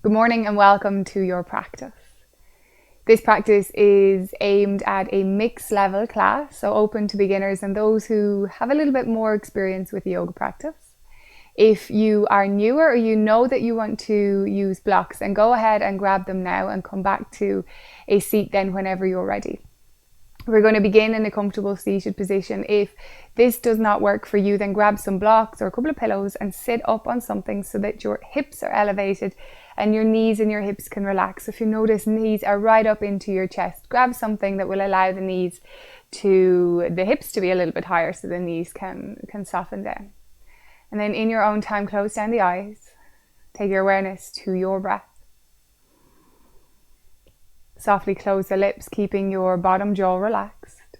Good morning and welcome to your practice. This practice is aimed at a mixed level class, so open to beginners and those who have a little bit more experience with yoga practice. If you are newer or you know that you want to use blocks, then go ahead and grab them now and come back to a seat then whenever you're ready. We're going to begin in a comfortable seated position. If this does not work for you, then grab some blocks or a couple of pillows and sit up on something so that your hips are elevated and your knees and your hips can relax. If you notice, knees are right up into your chest. Grab something that will allow the hips to be a little bit higher so the knees can soften down. And then in your own time, close down the eyes. Take your awareness to your breath. Softly close the lips, keeping your bottom jaw relaxed.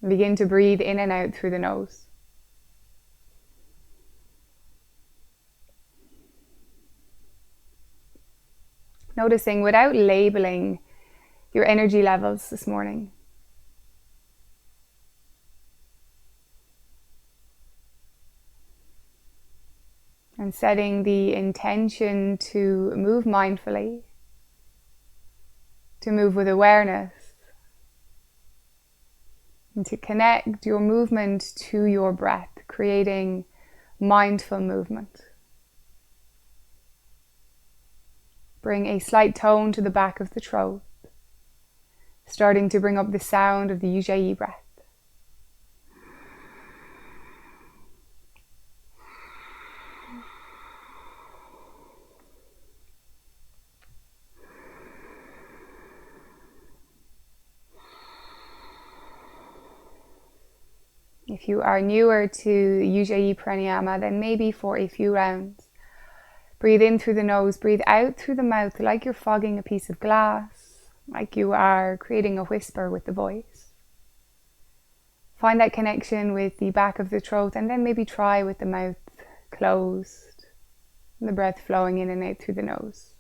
Begin to breathe in and out through the nose. Noticing without labeling your energy levels this morning. And setting the intention to move mindfully, to move with awareness, and to connect your movement to your breath, creating mindful movement. Bring a slight tone to the back of the throat, starting to bring up the sound of the Ujjayi breath. If you are newer to Ujjayi pranayama, then maybe for a few rounds, breathe in through the nose, breathe out through the mouth like you're fogging a piece of glass, like you are creating a whisper with the voice. Find that connection with the back of the throat and then maybe try with the mouth closed and the breath flowing in and out through the nose.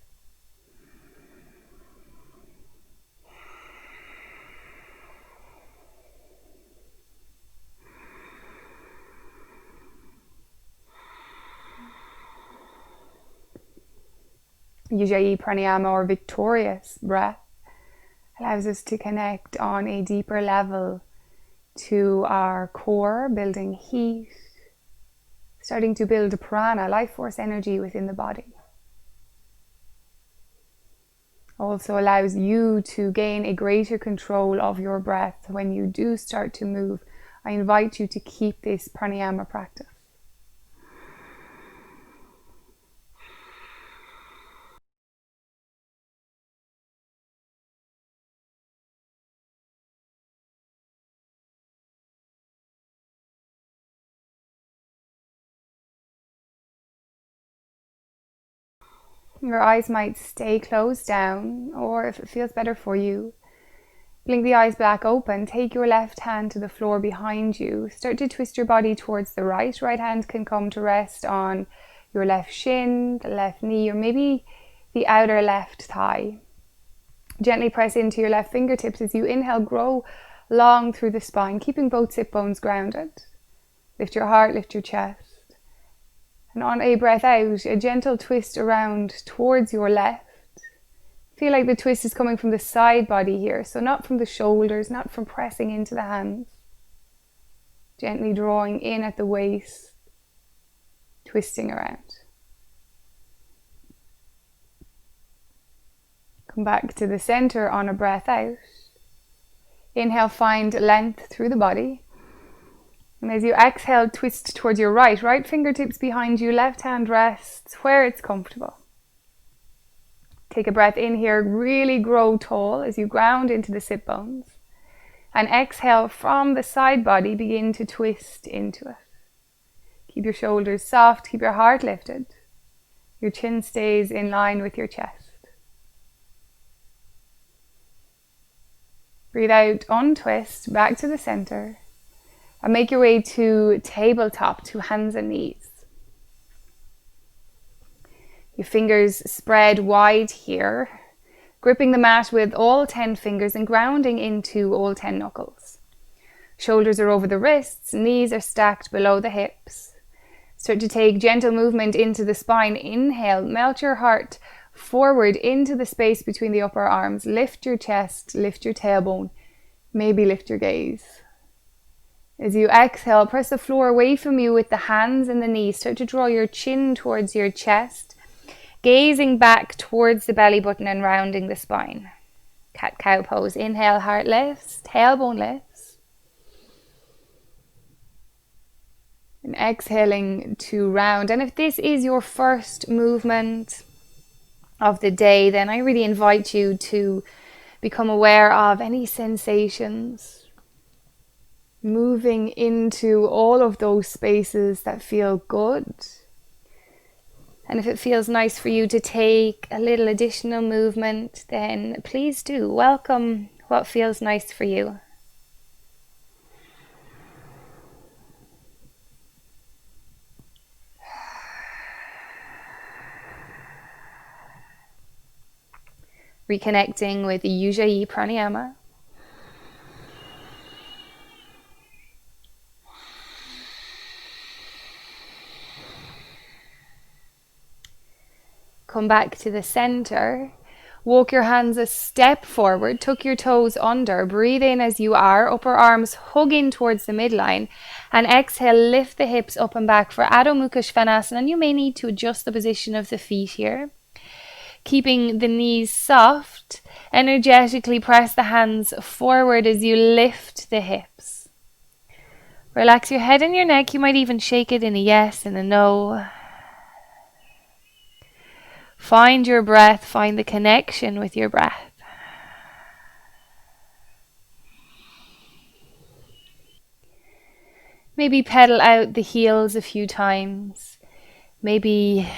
Ujjayi pranayama, or victorious breath, allows us to connect on a deeper level to our core, building heat, starting to build prana, life force energy within the body. Also allows you to gain a greater control of your breath when you do start to move. I invite you to keep this pranayama practice. Your eyes might stay closed down, or if it feels better for you, blink the eyes back open. Take your left hand to the floor behind you. Start to twist your body towards the right. Right hand can come to rest on your left shin, the left knee, or maybe the outer left thigh. Gently press into your left fingertips as you inhale, grow long through the spine, keeping both sit bones grounded. Lift your heart, lift your chest. And on a breath out, a gentle twist around towards your left. Feel like the twist is coming from the side body here, so not from the shoulders, not from pressing into the hands. Gently drawing in at the waist, twisting around. Come back to the center on a breath out. Inhale, find length through the body. And as you exhale, twist towards your right. Right fingertips behind you, left hand rests where it's comfortable. Take a breath in here, really grow tall as you ground into the sit bones. And exhale from the side body, begin to twist into it. Keep your shoulders soft, keep your heart lifted. Your chin stays in line with your chest. Breathe out, untwist, back to the center. And make your way to tabletop, to hands and knees. Your fingers spread wide here, gripping the mat with all 10 fingers and grounding into all 10 knuckles. Shoulders are over the wrists, knees are stacked below the hips. Start to take gentle movement into the spine. Inhale, melt your heart forward into the space between the upper arms. Lift your chest, lift your tailbone, maybe lift your gaze. As you exhale, press the floor away from you with the hands and the knees. Start to draw your chin towards your chest, gazing back towards the belly button and rounding the spine. Cat-cow pose. Inhale, heart lifts, tailbone lifts. And exhaling to round. And if this is your first movement of the day, then I really invite you to become aware of any sensations, moving into all of those spaces that feel good. And if it feels nice for you to take a little additional movement, then please do. Welcome what feels nice for you. Reconnecting with Ujjayi Pranayama. Come back to the center. Walk your hands a step forward. Tuck your toes under. Breathe in as you are. Upper arms hug in towards the midline. And exhale, lift the hips up and back for Adho Mukha Svanasana. And you may need to adjust the position of the feet here. Keeping the knees soft. Energetically press the hands forward as you lift the hips. Relax your head and your neck. You might even shake it in a yes and a no. Find your breath, find the connection with your breath. Maybe pedal out the heels a few times. Maybe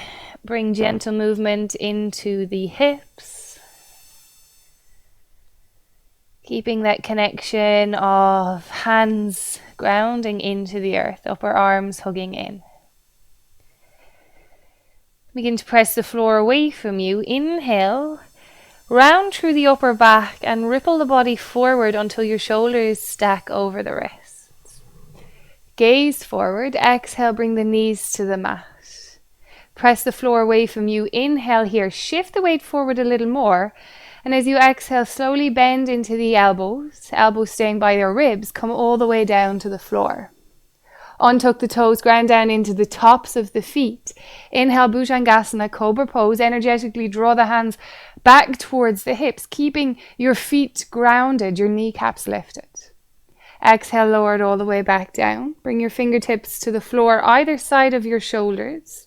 bring gentle movement into the hips. Keeping that connection of hands grounding into the earth, upper arms hugging in. Begin to press the floor away from you. Inhale, round through the upper back and ripple the body forward until your shoulders stack over the wrists. Gaze forward. Exhale, bring the knees to the mat. Press the floor away from you. Inhale here. Shift the weight forward a little more. And as you exhale, slowly bend into the elbows. Elbows staying by their ribs. Come all the way down to the floor. Untuck the toes, ground down into the tops of the feet. Inhale, Bhujangasana, Cobra pose. Energetically draw the hands back towards the hips, keeping your feet grounded, your kneecaps lifted. Exhale, lower it all the way back down. Bring your fingertips to the floor, either side of your shoulders.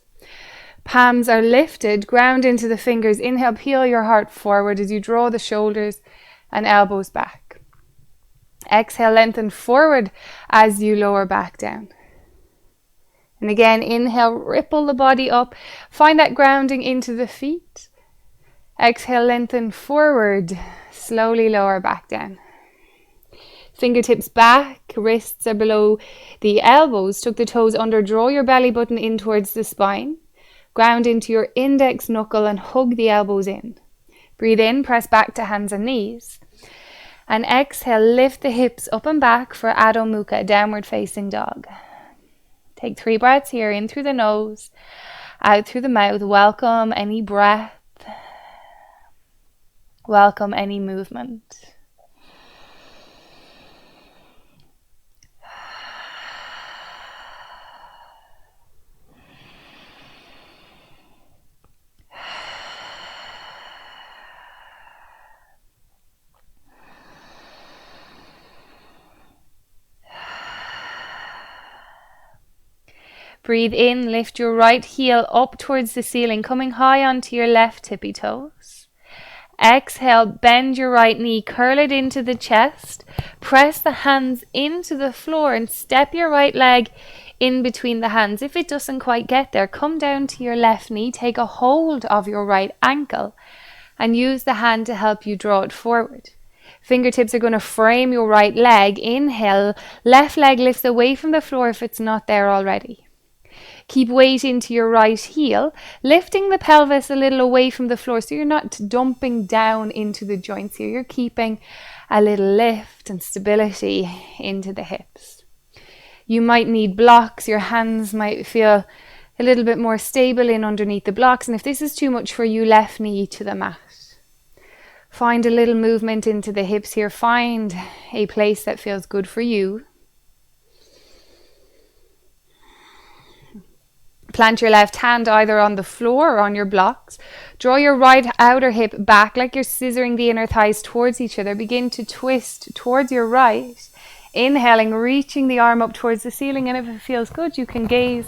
Palms are lifted, ground into the fingers. Inhale, peel your heart forward as you draw the shoulders and elbows back. Exhale, lengthen forward as you lower back down. And again, inhale, ripple the body up. Find that grounding into the feet. Exhale, lengthen forward. Slowly lower back down. Fingertips back, wrists are below the elbows. Tuck the toes under, draw your belly button in towards the spine. Ground into your index knuckle and hug the elbows in. Breathe in, press back to hands and knees. And exhale, lift the hips up and back for Adho Mukha, downward facing dog. Take 3 breaths here, in through the nose, out through the mouth. Welcome any breath. Welcome any movement. Breathe in, lift your right heel up towards the ceiling, coming high onto your left tippy toes. Exhale, bend your right knee, curl it into the chest. Press the hands into the floor and step your right leg in between the hands. If it doesn't quite get there, come down to your left knee, take a hold of your right ankle and use the hand to help you draw it forward. Fingertips are going to frame your right leg. Inhale, left leg lifts away from the floor if it's not there already. Keep weight into your right heel, lifting the pelvis a little away from the floor so you're not dumping down into the joints here. You're keeping a little lift and stability into the hips. You might need blocks. Your hands might feel a little bit more stable in underneath the blocks. And if this is too much for you, left knee to the mat. Find a little movement into the hips here. Find a place that feels good for you. Plant your left hand either on the floor or on your blocks. Draw your right outer hip back like you're scissoring the inner thighs towards each other. Begin to twist towards your right. Inhaling, reaching the arm up towards the ceiling. And if it feels good, you can gaze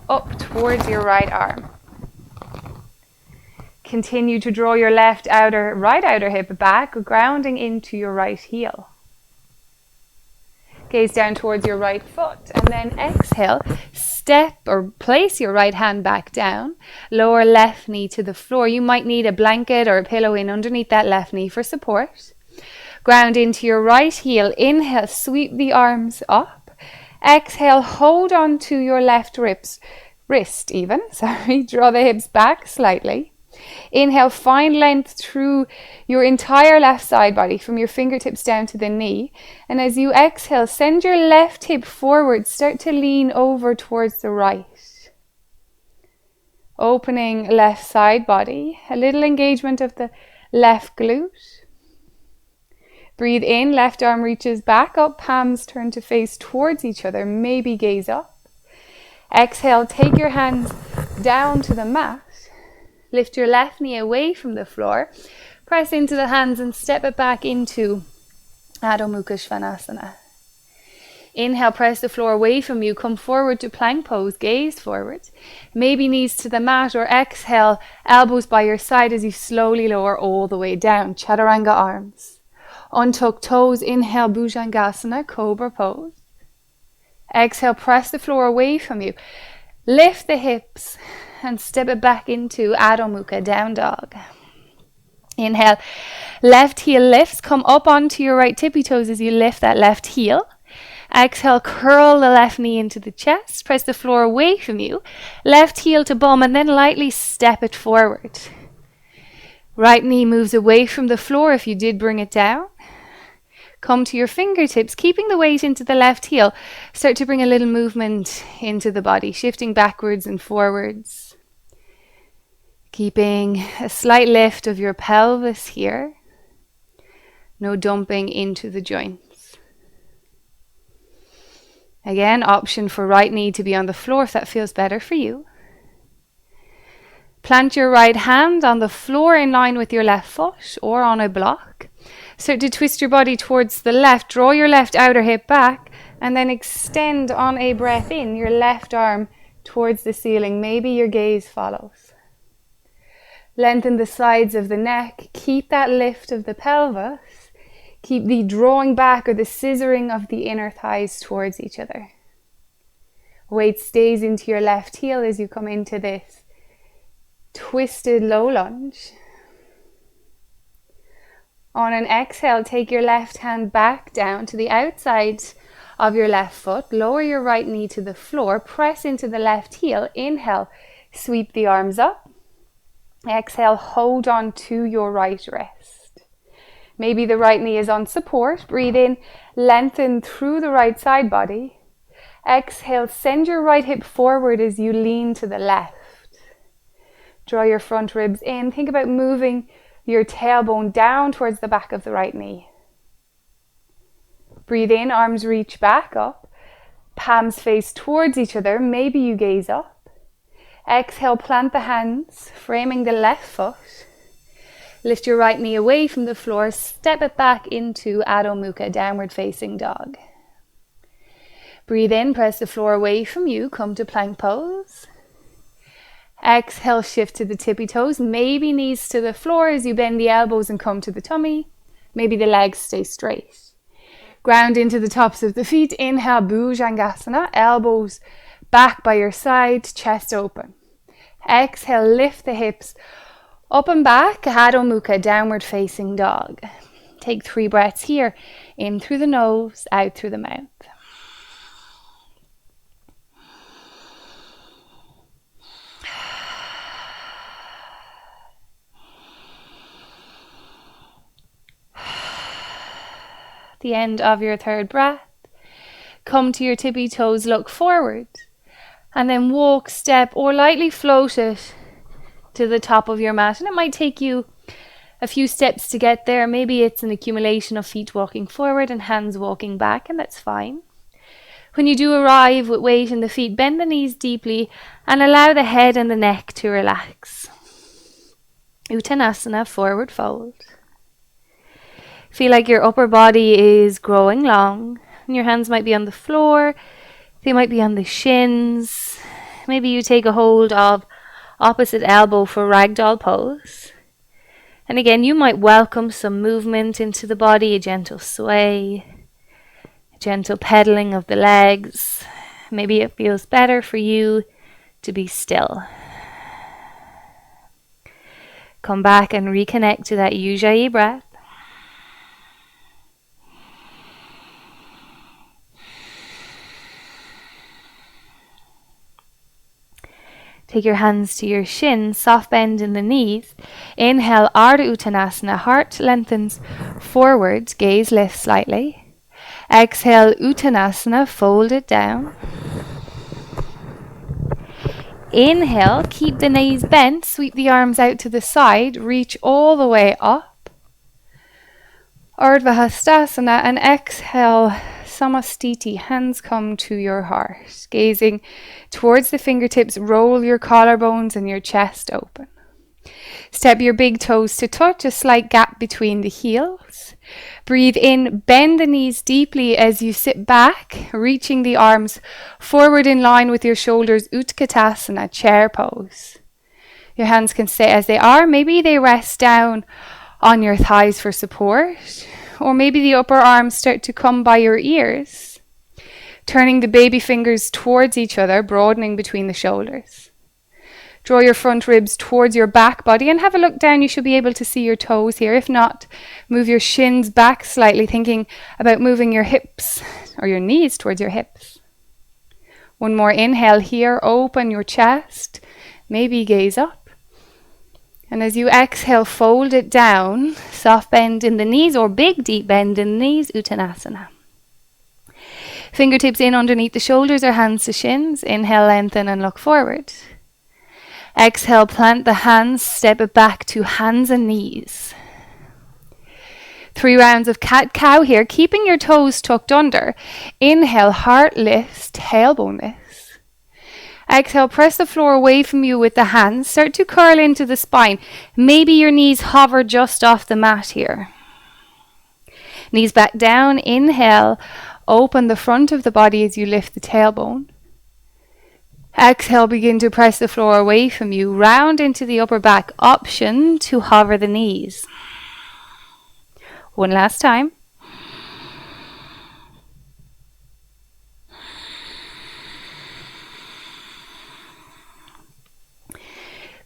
up towards your right arm. Continue to draw your right outer hip back, grounding into your right heel. Gaze down towards your right foot, and then exhale, step or place your right hand back down, lower left knee to the floor. You might need a blanket or a pillow in underneath that left knee for support. Ground into your right heel. Inhale, sweep the arms up. Exhale, hold on to your left wrist. Draw the hips back slightly. Inhale, find length through your entire left side body, from your fingertips down to the knee. And as you exhale, send your left hip forward. Start to lean over towards the right. Opening left side body. A little engagement of the left glute. Breathe in, left arm reaches back up, palms turn to face towards each other, maybe gaze up. Exhale, take your hands down to the mat. Lift your left knee away from the floor. Press into the hands and step it back into Adho Mukha Svanasana. Inhale, press the floor away from you. Come forward to plank pose, gaze forward. Maybe knees to the mat, or exhale, elbows by your side as you slowly lower all the way down. Chaturanga arms. Untuck toes, inhale, Bhujangasana, Cobra pose. Exhale, press the floor away from you. Lift the hips and step it back into Adho Mukha, down dog. Inhale, left heel lifts, come up onto your right tippy toes as you lift that left heel. Exhale, curl the left knee into the chest, press the floor away from you, left heel to bum, and then lightly step it forward. Right knee moves away from the floor if you did bring it down. Come to your fingertips, keeping the weight into the left heel. Start to bring a little movement into the body, shifting backwards and forwards. Keeping a slight lift of your pelvis here. No dumping into the joints. Again, option for right knee to be on the floor if that feels better for you. Plant your right hand on the floor in line with your left foot or on a block. Start to twist your body towards the left. Draw your left outer hip back and then extend on a breath in your left arm towards the ceiling. Maybe your gaze follows. Lengthen the sides of the neck. Keep that lift of the pelvis. Keep the drawing back or the scissoring of the inner thighs towards each other. Weight stays into your left heel as you come into this twisted low lunge. On an exhale, take your left hand back down to the outside of your left foot. Lower your right knee to the floor. Press into the left heel. Inhale, sweep the arms up. Exhale, hold on to your right wrist. Maybe the right knee is on support. Breathe in, lengthen through the right side body. Exhale, send your right hip forward as you lean to the left. Draw your front ribs in. Think about moving your tailbone down towards the back of the right knee. Breathe in, arms reach back up. Palms face towards each other. Maybe you gaze up. Exhale, plant the hands, framing the left foot. Lift your right knee away from the floor. Step it back into Adho Mukha, downward facing dog. Breathe in, press the floor away from you. Come to plank pose. Exhale, shift to the tippy toes. Maybe knees to the floor as you bend the elbows and come to the tummy. Maybe the legs stay straight. Ground into the tops of the feet. Inhale, Bhujangasana. Elbows back by your side, chest open. Exhale, lift the hips up and back. Adho Mukha, downward facing dog. Take 3 breaths here. In through the nose, out through the mouth. The end of your 3rd breath. come to your tippy toes, look forward. And then walk, step, or lightly float it to the top of your mat. And it might take you a few steps to get there. Maybe it's an accumulation of feet walking forward and hands walking back, and that's fine. When you do arrive with weight in the feet, bend the knees deeply and allow the head and the neck to relax. Uttanasana, forward fold. Feel like your upper body is growing long, and your hands might be on the floor, they might be on the shins. Maybe you take a hold of opposite elbow for ragdoll pose. And again, you might welcome some movement into the body, a gentle sway, a gentle pedaling of the legs. Maybe it feels better for you to be still. Come back and reconnect to that Ujjayi breath. Take your hands to your shins, soft bend in the knees. Inhale, Ardha Uttanasana, heart lengthens forward, gaze lifts slightly. Exhale, Uttanasana, fold it down. Inhale, keep the knees bent, sweep the arms out to the side, reach all the way up. Ardha Hastasana, and exhale, Samastiti, hands come to your heart. Gazing towards the fingertips, roll your collarbones and your chest open. Step your big toes to touch, a slight gap between the heels. Breathe in, bend the knees deeply as you sit back, reaching the arms forward in line with your shoulders, Utkatasana, chair pose. Your hands can stay as they are. Maybe they rest down on your thighs for support, or maybe the upper arms start to come by your ears, turning the baby fingers towards each other, broadening between the shoulders. Draw your front ribs towards your back body and have a look down. You should be able to see your toes here. If not, move your shins back slightly, thinking about moving your hips or your knees towards your hips. One more inhale here, open your chest, maybe gaze up. And as you exhale, fold it down, soft bend in the knees or big deep bend in the knees, Uttanasana. Fingertips in underneath the shoulders or hands to shins. Inhale, lengthen and look forward. Exhale, plant the hands, step it back to hands and knees. 3 rounds of cat-cow here, keeping your toes tucked under. Inhale, heart lifts, tailbone lifts. Exhale, press the floor away from you with the hands. Start to curl into the spine. Maybe your knees hover just off the mat here. Knees back down. Inhale, open the front of the body as you lift the tailbone. Exhale, begin to press the floor away from you. Round into the upper back. Option to hover the knees. One last time.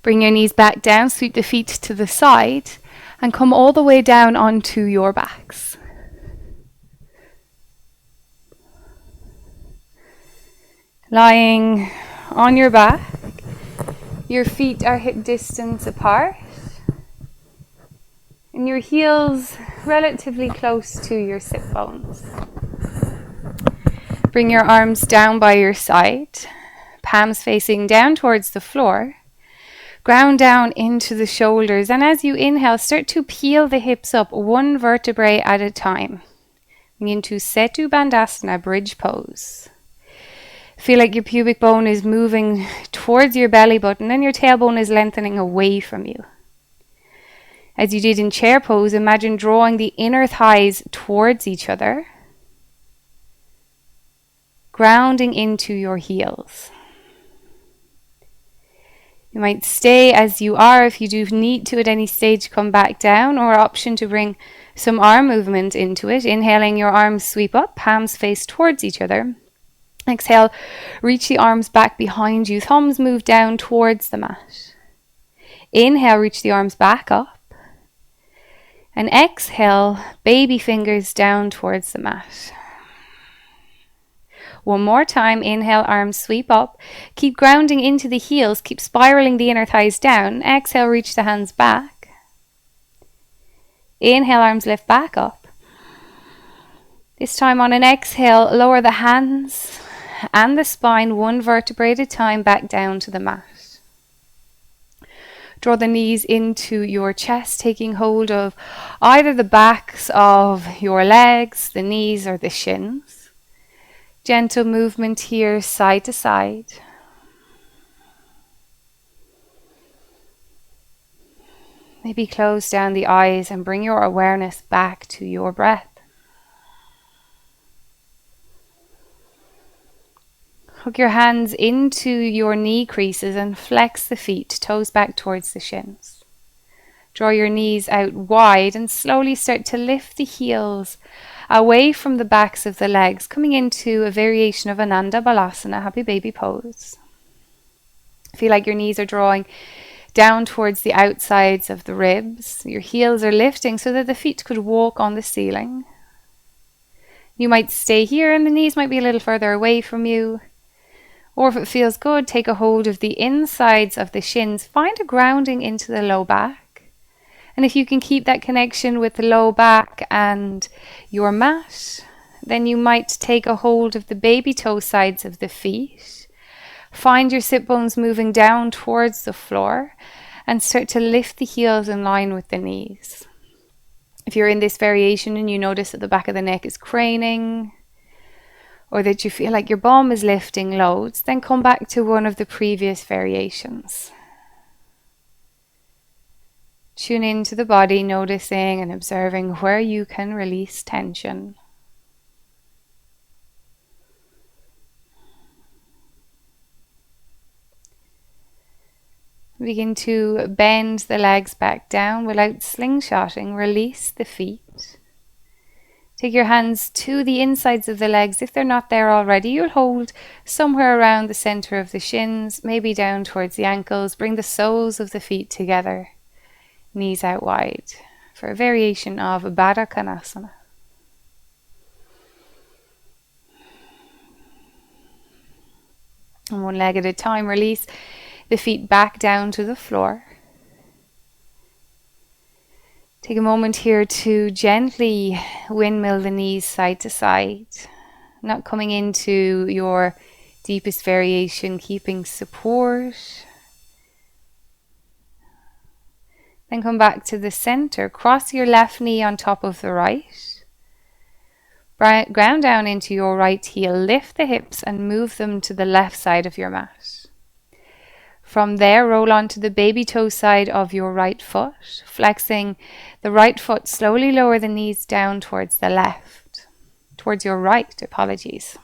Bring your knees back down, sweep the feet to the side, and come all the way down onto your backs. Lying on your back, your feet are hip distance apart, and your heels relatively close to your sit bones. Bring your arms down by your side, palms facing down towards the floor. Ground down into the shoulders, and as you inhale, start to peel the hips up one vertebrae at a time. Into Setu Bandhasana, bridge pose. Feel like your pubic bone is moving towards your belly button and your tailbone is lengthening away from you. As you did in chair pose, imagine drawing the inner thighs towards each other, grounding into your heels. You might stay as you are. If you do need to at any stage, come back down, or option to bring some arm movement into it. Inhaling, your arms sweep up, palms face towards each other. Exhale, reach the arms back behind you, thumbs move down towards the mat. Inhale, reach the arms back up. And exhale, baby fingers down towards the mat. One more time, inhale, arms sweep up. Keep grounding into the heels, keep spiraling the inner thighs down. Exhale, reach the hands back. Inhale, arms lift back up. This time on an exhale, lower the hands and the spine one vertebrae at a time back down to the mat. Draw the knees into your chest, taking hold of either the backs of your legs, the knees, or the shins. Gentle movement here, side to side. Maybe close down the eyes and bring your awareness back to your breath. Hook your hands into your knee creases and flex the feet, toes back towards the shins. Draw your knees out wide and slowly start to lift the heels away from the backs of the legs, coming into a variation of Ananda Balasana, happy baby pose. Feel like your knees are drawing down towards the outsides of the ribs. Your heels are lifting so that the feet could walk on the ceiling. You might stay here and the knees might be a little further away from you. Or if it feels good, take a hold of the insides of the shins. Find a grounding into the low back. And if you can keep that connection with the low back and your mat, then you might take a hold of the baby toe sides of the feet. Find your sit bones moving down towards the floor and start to lift the heels in line with the knees. If you're in this variation and you notice that the back of the neck is craning, or that you feel like your bum is lifting loads, then come back to one of the previous variations. Tune into the body, noticing and observing where you can release tension. Begin to bend the legs back down without slingshotting. Release the feet. Take your hands to the insides of the legs. If they're not there already, you'll hold somewhere around the center of the shins, maybe down towards the ankles. Bring the soles of the feet together, knees out wide, for a variation of Baddha Konasana. And one leg at a time, release the feet back down to the floor. Take a moment here to gently windmill the knees side to side, not coming into your deepest variation, keeping support. Then come back to the center. Cross your left knee on top of the right. Ground down into your right heel. Lift the hips and move them to the left side of your mat. From there, roll onto the baby toe side of your right foot. Flexing the right foot, slowly lower the knees down towards the left. Towards your right, apologies.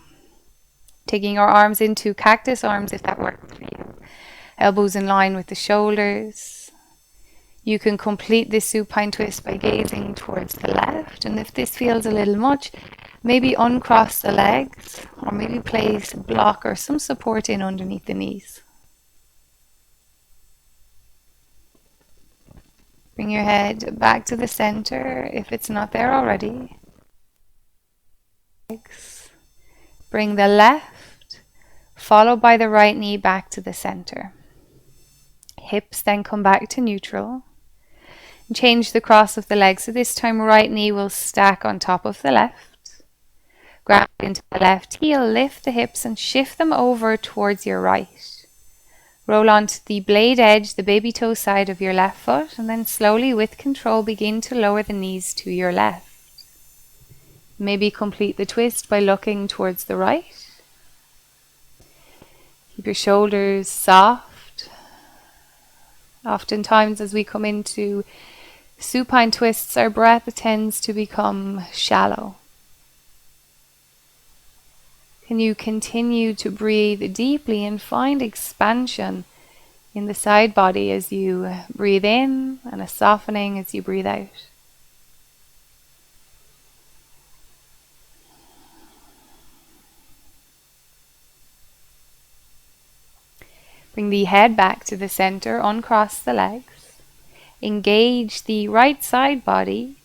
Taking your arms into cactus arms if that works for you. Elbows in line with the shoulders. You can complete this supine twist by gazing towards the left. And if this feels a little much, maybe uncross the legs or maybe place a block or some support in underneath the knees. Bring your head back to the center if it's not there already. Bring the left, followed by the right knee back to the center. Hips then come back to neutral. And change the cross of the legs. So this time right knee will stack on top of the left. Ground into the left heel, lift the hips and shift them over towards your right. Roll onto the blade edge, the baby toe side of your left foot, and then slowly with control begin to lower the knees to your left. Maybe complete the twist by looking towards the right. Keep your shoulders soft. Oftentimes as we come into supine twists, our breath tends to become shallow. Can you continue to breathe deeply and find expansion in the side body as you breathe in and a softening as you breathe out? Bring the head back to the center, uncross the legs. Engage the right side body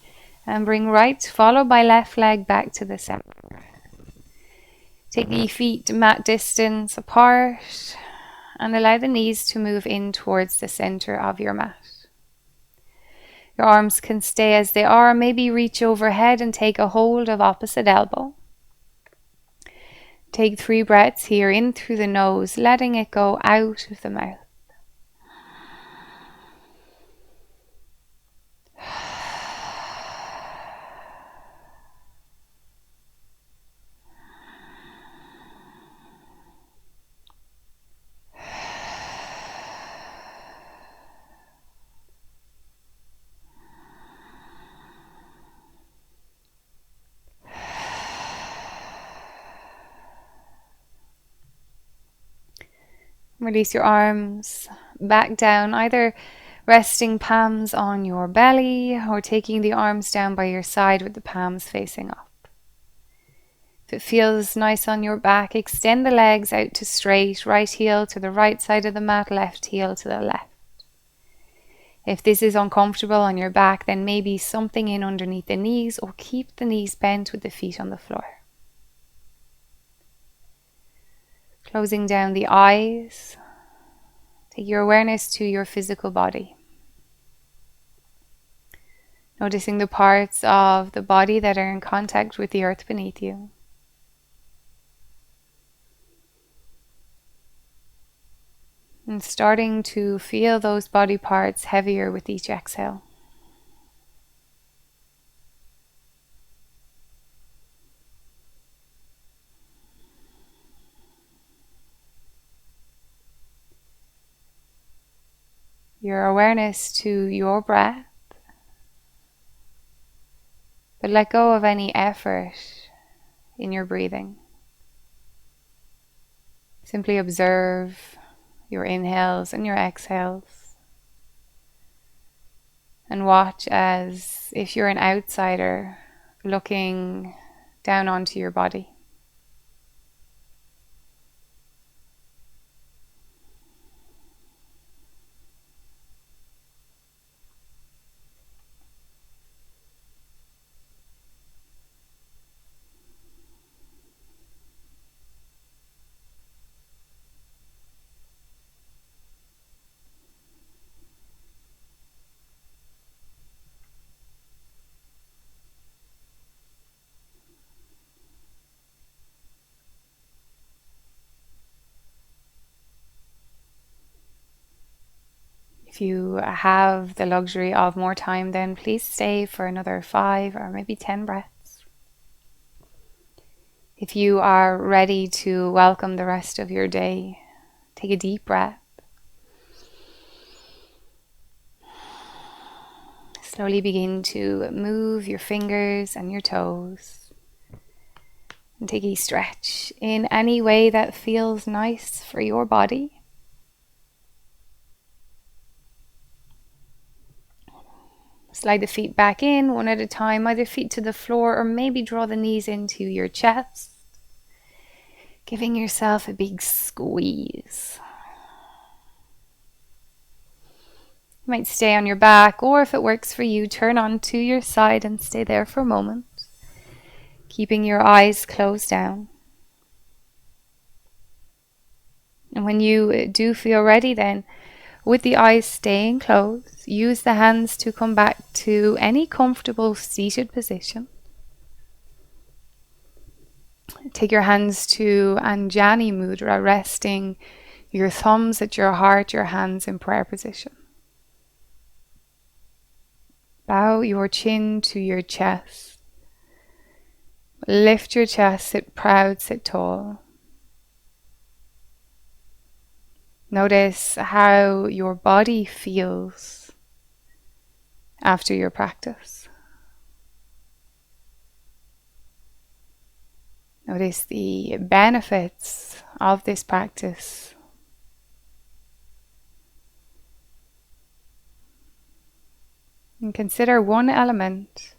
and bring right followed by left leg back to the center. Take the feet mat distance apart and allow the knees to move in towards the center of your mat. Your arms can stay as they are. Maybe reach overhead and take a hold of opposite elbow. Take 3 breaths here, in through the nose, letting it go out of the mouth. Release your arms back down, either resting palms on your belly or taking the arms down by your side with the palms facing up. If it feels nice on your back, extend the legs out to straight, right heel to the right side of the mat, left heel to the left. If this is uncomfortable on your back, then maybe something in underneath the knees, or keep the knees bent with the feet on the floor. Closing down the eyes, take your awareness to your physical body. Noticing the parts of the body that are in contact with the earth beneath you. And starting to feel those body parts heavier with each exhale. Your awareness to your breath, but let go of any effort in your breathing. Simply observe your inhales and your exhales, and watch as if you're an outsider looking down onto your body. If you have the luxury of more time, then please stay for another 5 or maybe 10 breaths. If you are ready to welcome the rest of your day, take a deep breath. Slowly begin to move your fingers and your toes. And take a stretch in any way that feels nice for your body. Slide the feet back in one at a time, either feet to the floor or maybe draw the knees into your chest, giving yourself a big squeeze. You might stay on your back, or if it works for you, turn onto your side and stay there for a moment, keeping your eyes closed down. And when you do feel ready, then with the eyes staying closed, use the hands to come back to any comfortable seated position. Take your hands to Anjani Mudra, resting your thumbs at your heart, your hands in prayer position. Bow your chin to your chest. Lift your chest, sit proud, sit tall. Notice how your body feels after your practice. Notice the benefits of this practice. And consider one element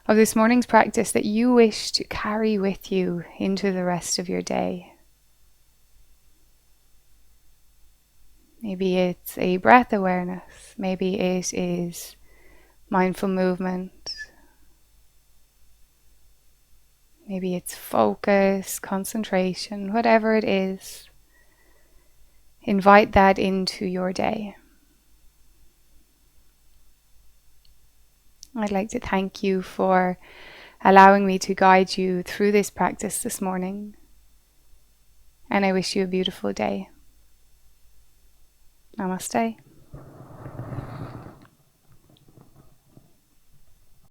of this morning's practice that you wish to carry with you into the rest of your day. Maybe it's a breath awareness. Maybe it is mindful movement. Maybe it's focus, concentration, whatever it is. Invite that into your day. I'd like to thank you for allowing me to guide you through this practice this morning. And I wish you a beautiful day. Namaste.